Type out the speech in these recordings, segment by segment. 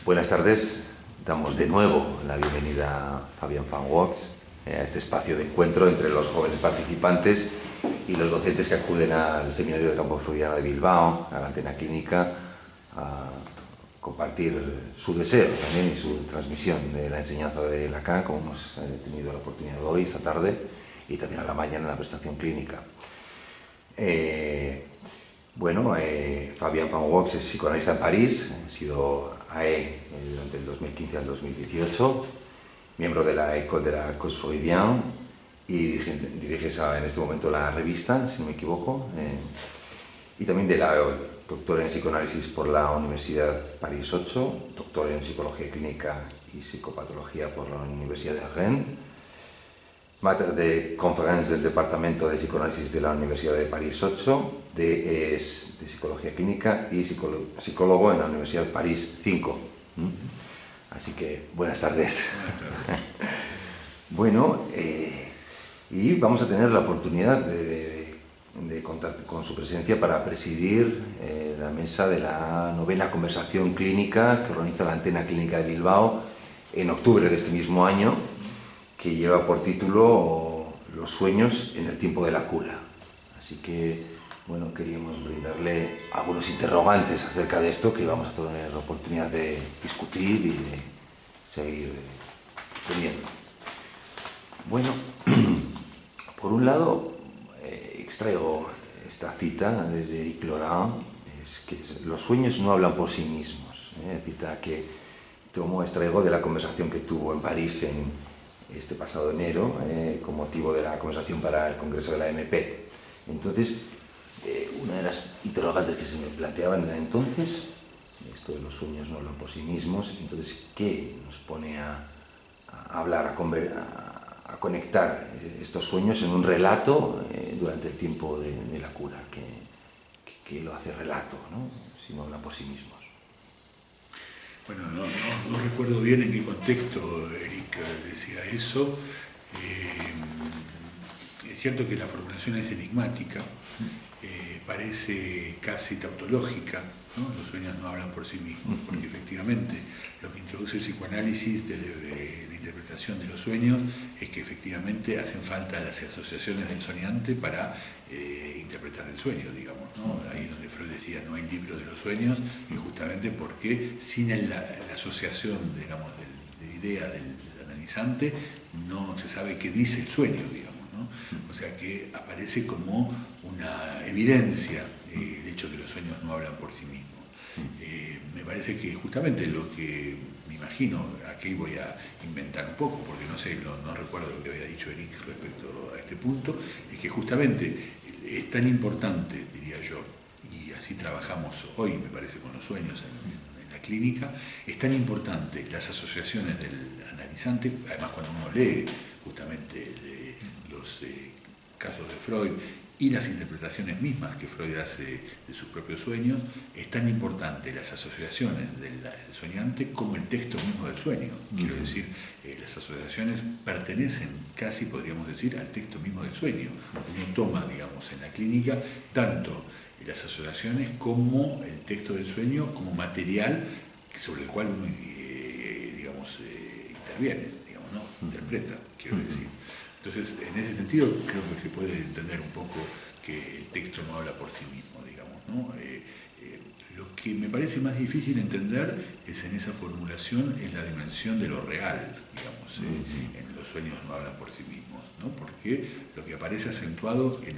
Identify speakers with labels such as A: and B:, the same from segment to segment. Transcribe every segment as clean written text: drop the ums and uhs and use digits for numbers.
A: Buenas tardes, damos de nuevo la bienvenida a Fabian Fan Works, a este espacio de encuentro entre los jóvenes participantes y los docentes que acuden al Seminario de Campo Freudiano de Bilbao, a la Antena Clínica, a compartir su deseo también y su transmisión de la enseñanza de Lacan, como hemos tenido la oportunidad hoy, esta tarde, y también a la mañana en la prestación clínica. Fabian Fan Works es psicoanalista en París, ha sido AE durante el 2015 al 2018, miembro de la École de la Cause Freudienne y dirige en este momento la revista, si no me equivoco, y también de la doctor en psicoanálisis por la Universidad París 8, doctor en psicología clínica y psicopatología por la Universidad de Rennes, máster de conferencia del Departamento de Psicoanálisis de la Universidad de París 8, de Psicología Clínica y psicólogo en la Universidad de París 5. Así que, buenas tardes.
B: Buenas tardes.
A: Y vamos a tener la oportunidad de contar con su presencia para presidir la mesa de la 9ª conversación clínica que organiza la Antena Clínica de Bilbao en octubre de este mismo año, que lleva por título Los sueños en el tiempo de la cura. Así que, bueno, queríamos brindarle algunos interrogantes acerca de esto que vamos a tener la oportunidad de discutir y de seguir teniendo. Bueno, por un lado, extraigo esta cita de Eric Laurent, es que los sueños no hablan por sí mismos. Cita que extraigo de la conversación que tuvo en París este pasado enero, con motivo de la conversación para el Congreso de la MP. Entonces, una de las interrogantes que se me planteaban era entonces, esto de los sueños no hablan por sí mismos, entonces, ¿qué nos pone a hablar, a conectar estos sueños en un relato durante el tiempo de la cura? ¿Qué lo hace relato, ¿no? Si no hablan por sí mismos?
B: Bueno, no recuerdo bien en qué contexto Eric decía eso. Es cierto que la formulación es enigmática, parece casi tautológica, ¿no? Los sueños no hablan por sí mismos, porque efectivamente lo que introduce el psicoanálisis desde la interpretación de los sueños es que efectivamente hacen falta las asociaciones del soñante para interpretar el sueño, digamos, ¿no? Ahí donde Freud decía no hay libro de los sueños, y justamente porque sin la asociación, digamos, de idea del analizante no se sabe qué dice el sueño, digamos, ¿no? O sea que aparece como una evidencia el hecho de que los sueños no hablan por sí mismos. Me parece que justamente lo que me imagino, aquí voy a inventar un poco porque no sé, no recuerdo lo que había dicho Eric respecto a este punto, es que justamente es tan importante, diría yo, y así trabajamos hoy, me parece, con los sueños en la clínica, es tan importante las asociaciones del analizante, además cuando uno lee justamente los casos de Freud y las interpretaciones mismas que Freud hace de sus propios sueños, es tan importante las asociaciones del soñante como el texto mismo del sueño. Quiero decir, las asociaciones pertenecen casi, podríamos decir, al texto mismo del sueño. Uno toma, digamos, en la clínica, tanto las asociaciones como el texto del sueño como material sobre el cual uno, digamos, interviene, digamos, ¿no? Interpreta, quiero decir. Entonces, en ese sentido, creo que se puede entender un poco que el texto no habla por sí mismo, digamos, ¿no? Lo que me parece más difícil entender es en esa formulación, es la dimensión de lo real, digamos, en los sueños no hablan por sí mismos, ¿no? Porque lo que aparece acentuado en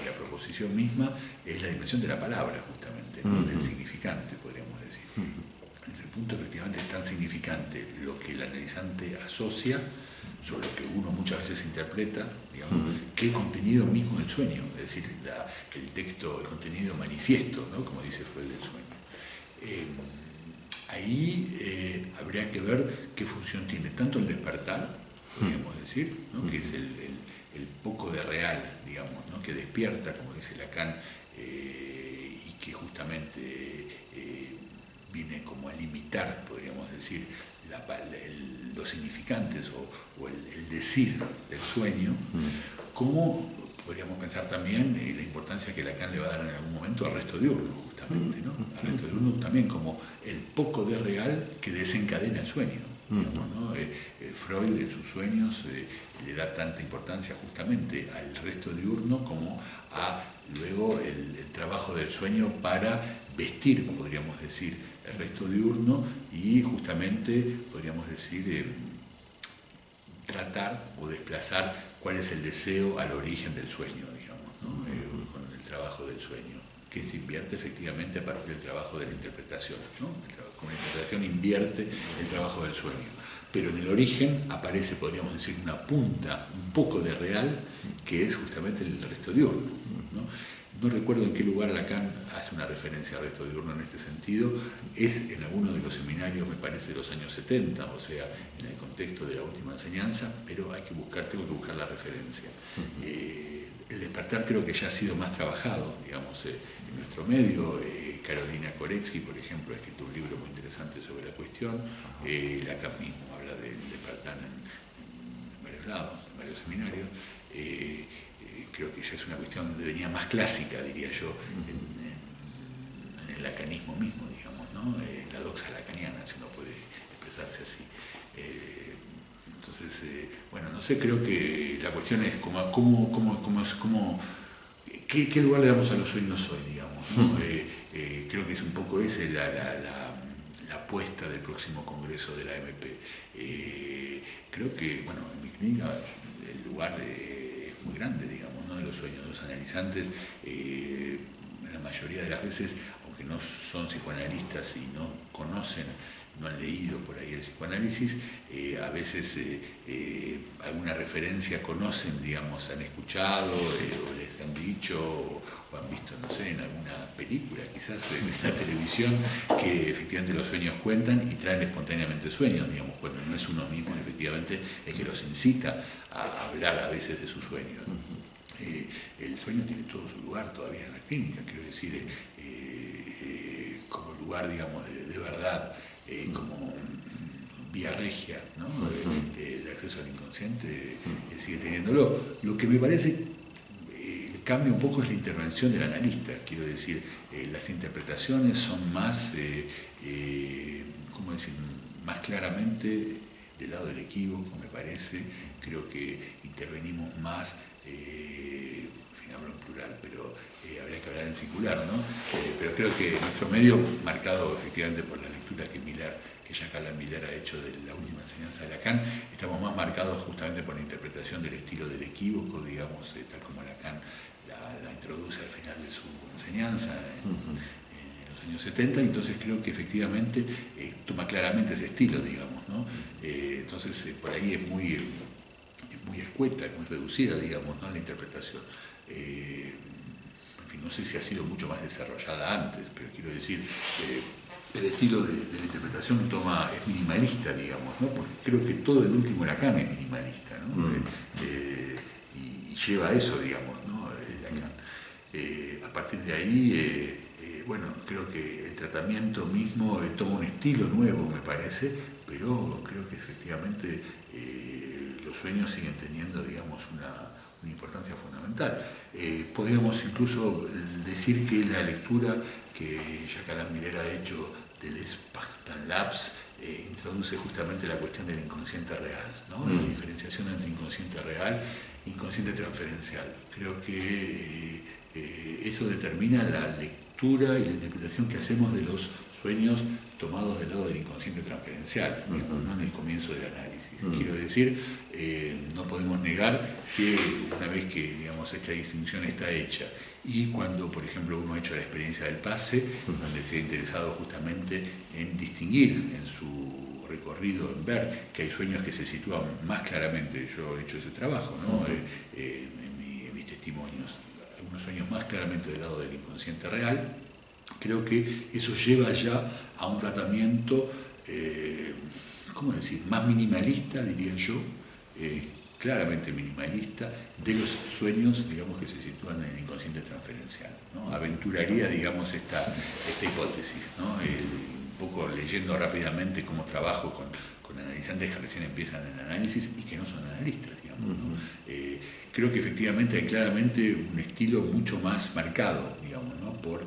B: la proposición misma es la dimensión de la palabra, justamente, ¿no? Del significante, podríamos decir. En ese punto, efectivamente, es tan significante lo que el analizante asocia sobre lo que uno muchas veces interpreta, digamos, que el contenido mismo del sueño, es decir, el texto, el contenido manifiesto, ¿no? Como dice Freud del sueño. Ahí habría que ver qué función tiene tanto el despertar, podríamos decir, ¿no? Que es el poco de real, digamos, ¿no? Que despierta, como dice Lacan, y que justamente viene como a limitar, podríamos decir, los significantes o el decir del sueño, como podríamos pensar también la importancia que Lacan le va a dar en algún momento al resto diurno, justamente, ¿no? Al resto diurno también como el poco de real que desencadena el sueño. Digamos, ¿no? Freud en sus sueños le da tanta importancia justamente al resto diurno como a luego el trabajo del sueño para vestir, podríamos decir, el resto diurno y justamente, podríamos decir, tratar o desplazar cuál es el deseo al origen del sueño, digamos, ¿no? Con el trabajo del sueño, que se invierte efectivamente a partir del trabajo de la interpretación, ¿no? Como la interpretación invierte el trabajo del sueño. Pero en el origen aparece, podríamos decir, una punta, un poco de real, que es justamente el resto diurno, ¿no? No recuerdo en qué lugar Lacan hace una referencia al resto diurno en este sentido. Es en alguno de los seminarios, me parece, de los años 70, o sea, en el contexto de la última enseñanza, pero tengo que buscar la referencia. El despertar creo que ya ha sido más trabajado, digamos, en nuestro medio. Carolina Koretsky, por ejemplo, ha escrito un libro muy interesante sobre la cuestión. Lacan mismo habla del despertar en varios lados, en varios seminarios. Creo que ya es una cuestión que venía más clásica, diría yo, en el lacanismo mismo, digamos, ¿no? La doxa lacaniana, si uno puede expresarse así. Entonces, bueno, no sé, creo que la cuestión es ¿qué lugar le damos a los sueños hoy, digamos, ¿no? Creo que es un poco ese la apuesta del próximo congreso de la AMP. Creo que, bueno, en mi clínica el lugar es muy grande, digamos, ¿no? De los sueños de los analizantes, la mayoría de las veces, aunque no son psicoanalistas y no conocen, no han leído por ahí el psicoanálisis, a veces alguna referencia conocen, digamos, han escuchado o les han dicho o han visto, no sé, en alguna película, quizás en la televisión, que efectivamente los sueños cuentan y traen espontáneamente sueños, digamos, cuando no es uno mismo, efectivamente, el que los incita a hablar a veces de sus sueños. El sueño tiene todo su lugar todavía en la clínica, quiero decir, como lugar, digamos, de verdad, como vía regia, ¿no? De acceso al inconsciente, sigue teniéndolo. Lo que me parece cambia un poco es la intervención del analista, quiero decir, las interpretaciones son más, ¿cómo decir?, más claramente del lado del equívoco, me parece. Creo que intervenimos más, en fin, hablo en plural, pero habría que hablar en singular, ¿no? Pero creo que nuestro medio, marcado efectivamente por la lectura que Jacques Alain Miller ha hecho de la última enseñanza de Lacan, estamos más marcados justamente por la interpretación del estilo del equívoco, digamos, tal como Lacan la introduce al final de su enseñanza en los años 70, entonces creo que efectivamente toma claramente ese estilo, digamos, ¿no? Entonces por ahí es muy escueta, es muy reducida, digamos, ¿no?, la interpretación. En fin, no sé si ha sido mucho más desarrollada antes, pero quiero decir, el estilo de la interpretación es minimalista, digamos, ¿no? Porque creo que todo el último Lacan es minimalista, ¿no? Y lleva a eso, digamos, ¿no? Lacan. A partir de ahí, bueno, creo que el tratamiento mismo toma un estilo nuevo, me parece, pero creo que efectivamente los sueños siguen teniendo, digamos, una importancia fundamental. Podríamos incluso decir que la lectura que Jacques Alain Miller ha hecho del Spartan-Labs introduce justamente la cuestión del inconsciente real, ¿no? La diferenciación entre inconsciente real e inconsciente transferencial. Creo que eso determina la lectura y la interpretación que hacemos de los sueños tomados del lado del inconsciente transferencial, no en el comienzo del análisis. Quiero decir, no podemos negar que una vez que, digamos, esta distinción está hecha y cuando, por ejemplo, uno ha hecho la experiencia del pase, donde se ha interesado justamente en distinguir en su recorrido, en ver que hay sueños que se sitúan más claramente, yo he hecho ese trabajo, ¿no? En mis testimonios, algunos sueños más claramente del lado del inconsciente real. Creo que eso lleva ya a un tratamiento, ¿cómo decir?, más minimalista, diría yo, claramente minimalista, de los sueños, digamos, que se sitúan en el inconsciente transferencial, ¿no? Aventuraría, digamos, esta hipótesis, ¿no? poco leyendo rápidamente cómo trabajo con analizantes que recién empiezan en análisis y que no son analistas, digamos, ¿no? Creo que efectivamente hay claramente un estilo mucho más marcado, digamos, ¿no? Por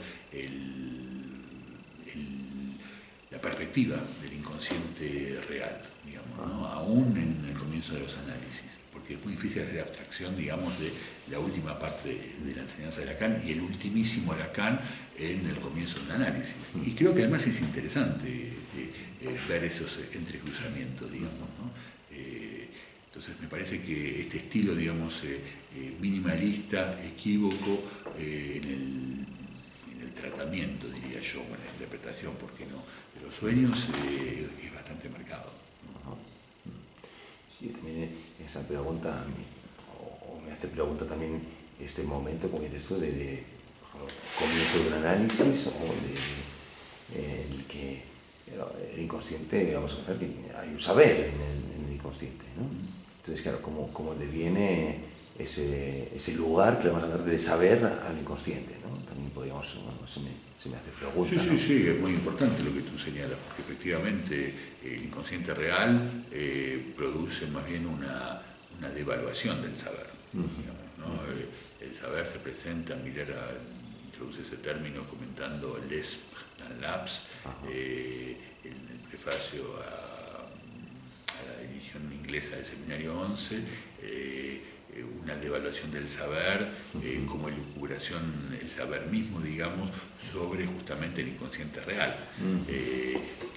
B: la perspectiva del inconsciente real, digamos, ¿no? Aún en el comienzo de los análisis, porque es muy difícil hacer abstracción, digamos, de la última parte de la enseñanza de Lacan y el ultimísimo Lacan en el comienzo de un análisis. Y creo que además es interesante ver esos entrecruzamientos, digamos, ¿no? Entonces me parece que este estilo, digamos, minimalista, equívoco, en el tratamiento, diría yo, o en la interpretación, ¿por qué no?, de los sueños, es bastante marcado.
A: Sí, también esa pregunta, o me hace pregunta también este momento, como dices tú, de comienzo de un análisis o de el que el inconsciente, vamos a ver, hay un saber en el inconsciente, ¿no? Entonces, claro, ¿cómo deviene ese lugar que le vamos a dar de saber al inconsciente, ¿no? También podríamos, bueno, se me hace pregunta.
B: Sí, sí,
A: ¿no?
B: sí, es muy importante lo que tú señalas, porque efectivamente el inconsciente real produce más bien una devaluación del saber, digamos, ¿no? El saber se presenta, Miller introduce ese término comentando l'esprit dans l'abs, en el prefacio a la edición inglesa del Seminario 11, una devaluación del saber como elucubración, el saber mismo, digamos, sobre justamente el inconsciente real.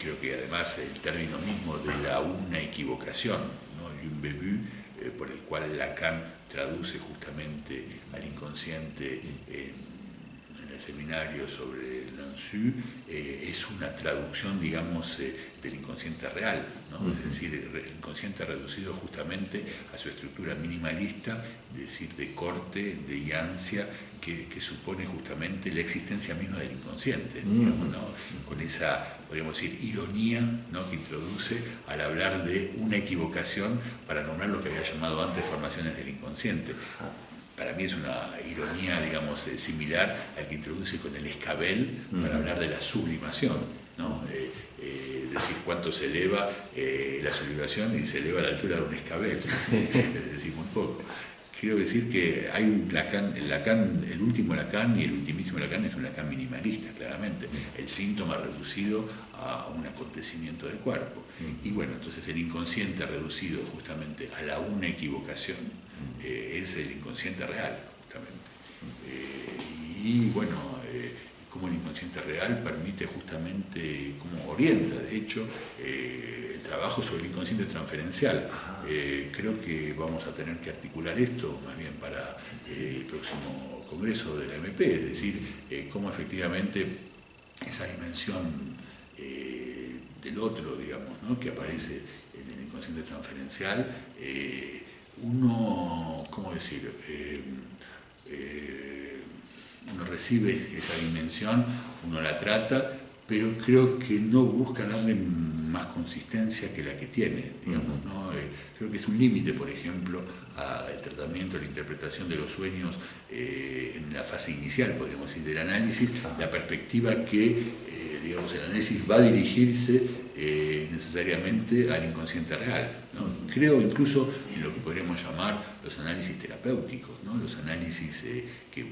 B: Creo que además el término mismo de la una equivocación, ¿no?, l'imbévu, por el cual Lacan traduce justamente al inconsciente en el seminario sobre l'Insu, es una traducción, digamos, del inconsciente real, ¿no? Es decir, el inconsciente reducido justamente a su estructura minimalista, es decir, de corte, de iancia, que supone justamente la existencia misma del inconsciente, digamos, ¿no? Con esa, podríamos decir, ironía, ¿no?, que introduce al hablar de una equivocación para nombrar lo que había llamado antes formaciones del inconsciente. Para mí es una ironía, digamos, similar al que introduce con el escabel para hablar de la sublimación, ¿no? Es decir, cuánto se eleva la sublimación, y se eleva a la altura de un escabel, es decir, muy poco. Quiero decir que hay un Lacan, el último Lacan y el ultimísimo Lacan es un Lacan minimalista, claramente, el síntoma reducido a un acontecimiento de cuerpo. Y bueno, entonces el inconsciente reducido justamente a la una equivocación es el inconsciente real, justamente. Y bueno, como el inconsciente real permite justamente, como orienta, de hecho, el trabajo sobre el inconsciente transferencial. Creo que vamos a tener que articular esto más bien para el próximo congreso de la MP, es decir, cómo efectivamente esa dimensión del otro, digamos, ¿no?, que aparece en el inconsciente transferencial, uno, ¿cómo decir?, uno recibe esa dimensión, uno la trata, pero creo que no busca darle más consistencia que la que tiene, digamos, ¿no? Creo que es un límite, por ejemplo, al tratamiento, a la interpretación de los sueños en la fase inicial, podríamos decir, del análisis, la perspectiva que, digamos, el análisis va a dirigirse necesariamente al inconsciente real, ¿no? Creo incluso en lo que podríamos llamar los análisis terapéuticos, ¿no? Los análisis que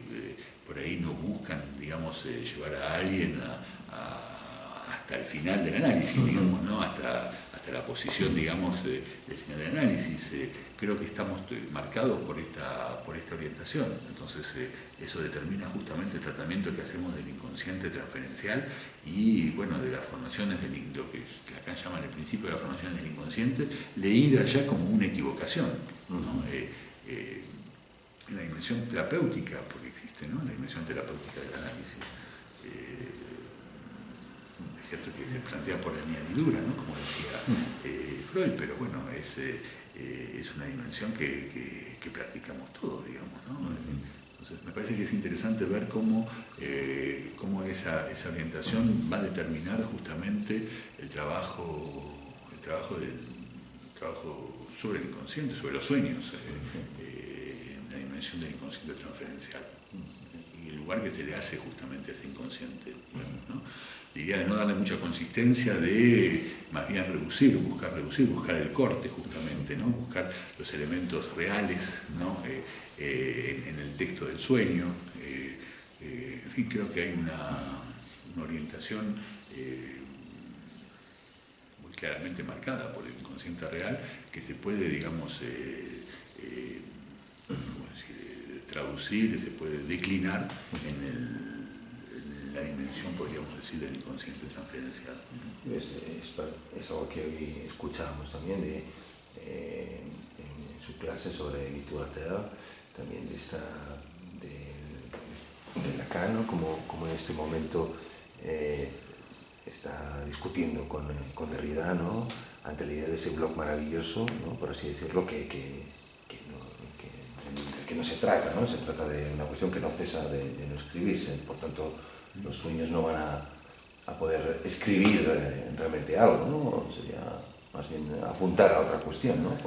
B: por ahí no buscan, digamos, llevar a alguien hasta el final del análisis, digamos, ¿no? Hasta la posición, digamos, del final del análisis. Creo que estamos marcados por esta orientación. Entonces, eso determina justamente el tratamiento que hacemos del inconsciente transferencial y, bueno, de las formaciones lo que Lacan llama el principio de las formaciones del inconsciente, leída ya como una equivocación, ¿no? En la dimensión terapéutica, porque existe, ¿no?, la dimensión terapéutica del análisis. Es cierto que se plantea por añadidura, ¿no?, como decía Freud, pero bueno, es una dimensión que practicamos todos, digamos, ¿no? Entonces, me parece que es interesante ver cómo esa orientación va a determinar justamente el trabajo sobre el inconsciente, sobre los sueños, en la dimensión del inconsciente transferencial, y el lugar que se le hace justamente a ese inconsciente, digamos, ¿no? diría de no darle mucha consistencia, de más bien buscar el corte justamente, ¿no? Buscar los elementos reales, ¿no? En el texto del sueño. En fin, creo que hay una orientación muy claramente marcada por el inconsciente real que se puede, digamos, ¿cómo decir? Traducir, se puede declinar en la dimensión, podríamos decir, del inconsciente transferencial.
A: Es algo que hoy escuchábamos también en su clase sobre literatura, también de Lacan, ¿no? Como en este momento está discutiendo con Derrida, ¿no? Ante la idea de ese blog maravilloso, ¿no? Por así decirlo, que no se trata, ¿no? Se trata de una cuestión que no cesa de no escribirse, por tanto los sueños no van a poder escribir realmente algo, ¿no? Sería más bien apuntar a otra cuestión, ¿no?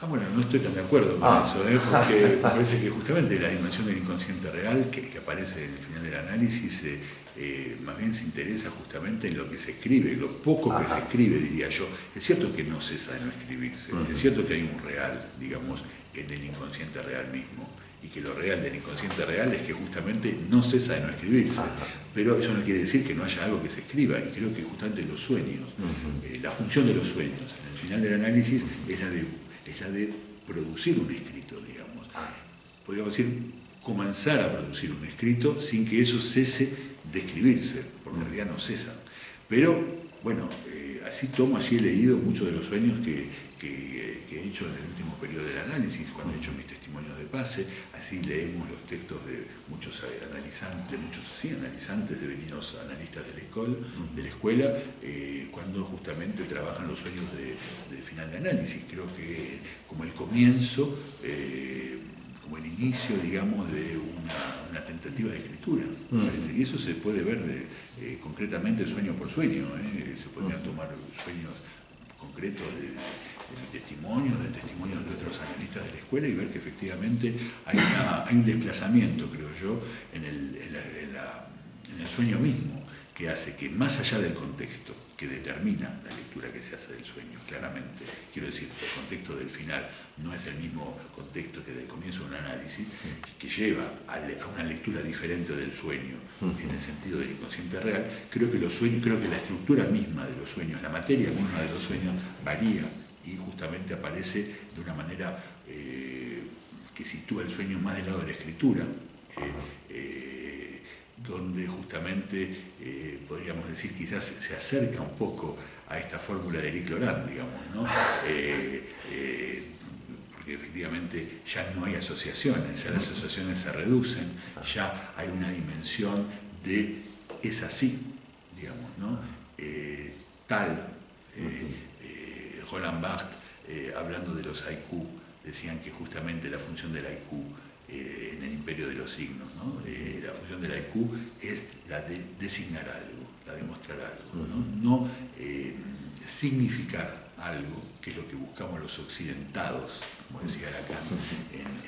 B: Bueno, no estoy tan de acuerdo con eso, porque me parece que justamente la dimensión del inconsciente real que aparece en el final del análisis más bien se interesa justamente en lo que se escribe, lo poco que se escribe, diría yo. Es cierto que no cesa de no escribirse, es cierto que hay un real, digamos, en el inconsciente real mismo, y que lo real del inconsciente real es que justamente no cesa de no escribirse, pero eso no quiere decir que no haya algo que se escriba, y creo que justamente los sueños, la función de los sueños en el final del análisis es la de producir un escrito, digamos. Podríamos decir, comenzar a producir un escrito sin que eso cese de escribirse, porque en realidad no cesan. Pero, bueno, así he leído muchos de los sueños que he hecho en el último periodo del análisis, cuando he hecho mis testimonios de pase, así leemos los textos de muchos analizantes, devenidos analistas de la escuela, cuando justamente trabajan los sueños de final de análisis. Creo que como el comienzo, como el inicio, digamos, de una tentativa de escritura. Y eso se puede ver concretamente sueño por sueño. Se podrían tomar sueños concretos de mis testimonios de otros analistas de la escuela y ver que efectivamente hay un desplazamiento, creo yo, en el sueño mismo, que hace que más allá del contexto que determina la lectura que se hace del sueño, claramente, quiero decir, el contexto del final no es el mismo contexto que del comienzo de un análisis, que lleva a una lectura diferente del sueño en el sentido del inconsciente real. Creo que la estructura misma de los sueños, la materia misma de los sueños varía y justamente aparece de una manera que sitúa el sueño más del lado de la escritura, donde justamente podríamos decir quizás se acerca un poco a esta fórmula de Eric Laurent, digamos, ¿no? Porque efectivamente ya no hay asociaciones, ya las asociaciones se reducen, ya hay una dimensión de es así, digamos, ¿no? Roland Barthes, hablando de los haiku, decían que justamente la función del haiku en el imperio de los signos, ¿no? La función del haiku es la de designar algo, la de mostrar algo, no significar algo, que es lo que buscamos los occidentados, como decía Lacan,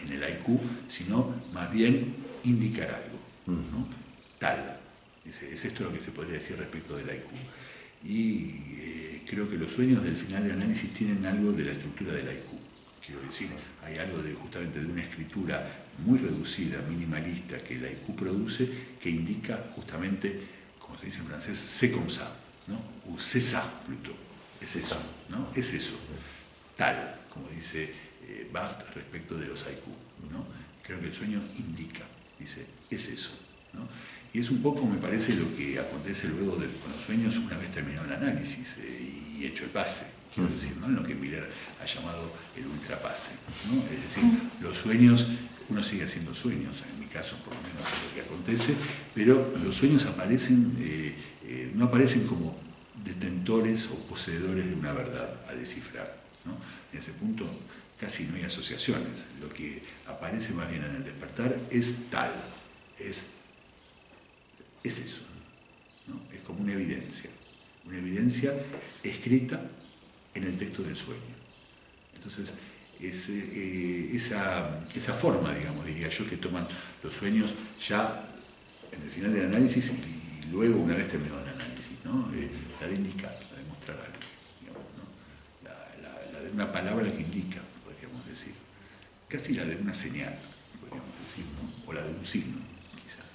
B: en el haiku, sino más bien indicar algo, ¿no? Tal. Dice, es esto lo que se podría decir respecto del haiku. Y creo que los sueños del final de análisis tienen algo de la estructura del haiku. Quiero decir, hay algo justamente de una escritura muy reducida, minimalista, que el haiku produce, que indica justamente, como se dice en francés, c'est comme ça, ¿no? O c'est ça, plutôt. Es eso, ¿no? Es eso. Tal, como dice Barthes respecto de los haiku, ¿no? Creo que el sueño indica, dice, es eso, ¿no? Y es un poco, me parece, lo que acontece luego con los sueños una vez terminado el análisis y hecho el pase. Quiero decir, ¿no? En lo que Miller ha llamado el ultrapase, ¿no? Es decir, los sueños, uno sigue haciendo sueños, en mi caso por lo menos es lo que acontece, pero los sueños aparecen, no aparecen como detentores o poseedores de una verdad a descifrar, ¿no? En ese punto casi no hay asociaciones, lo que aparece más bien en el despertar es tal, es eso, ¿no? Es como una evidencia escrita en el texto del sueño. Entonces, esa forma, digamos, diría yo, que toman los sueños ya en el final del análisis y luego una vez terminado el análisis. ¿no? La de indicar, la de mostrar algo, digamos, ¿no? La de una palabra que indica, podríamos decir. Casi la de una señal, podríamos decir, ¿no? O la de un signo, quizás.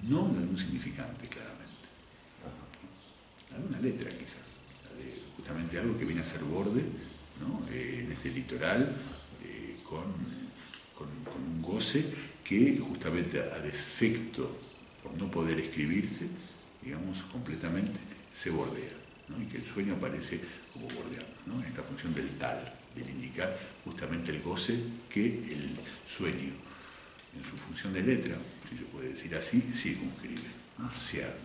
B: No la de un significante, claramente. La de una letra, quizás. La de justamente algo que viene a ser borde, ¿no? En ese litoral, con un goce que justamente a defecto, por no poder escribirse, digamos, completamente, se bordea, ¿no? Y que el sueño aparece como bordeando, ¿no? En esta función del tal, del indicar justamente el goce que el sueño, en su función de letra, si se puede decir así, circunscribe, ¿no? Cierra.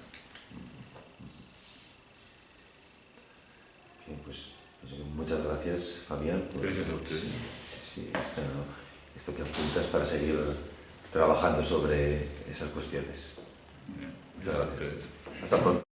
A: Bien, pues muchas gracias, Fabián.
B: Gracias a ustedes.
A: Sí, esto que apuntas para seguir trabajando sobre esas cuestiones.
B: Gracias a ustedes.
A: Hasta pronto.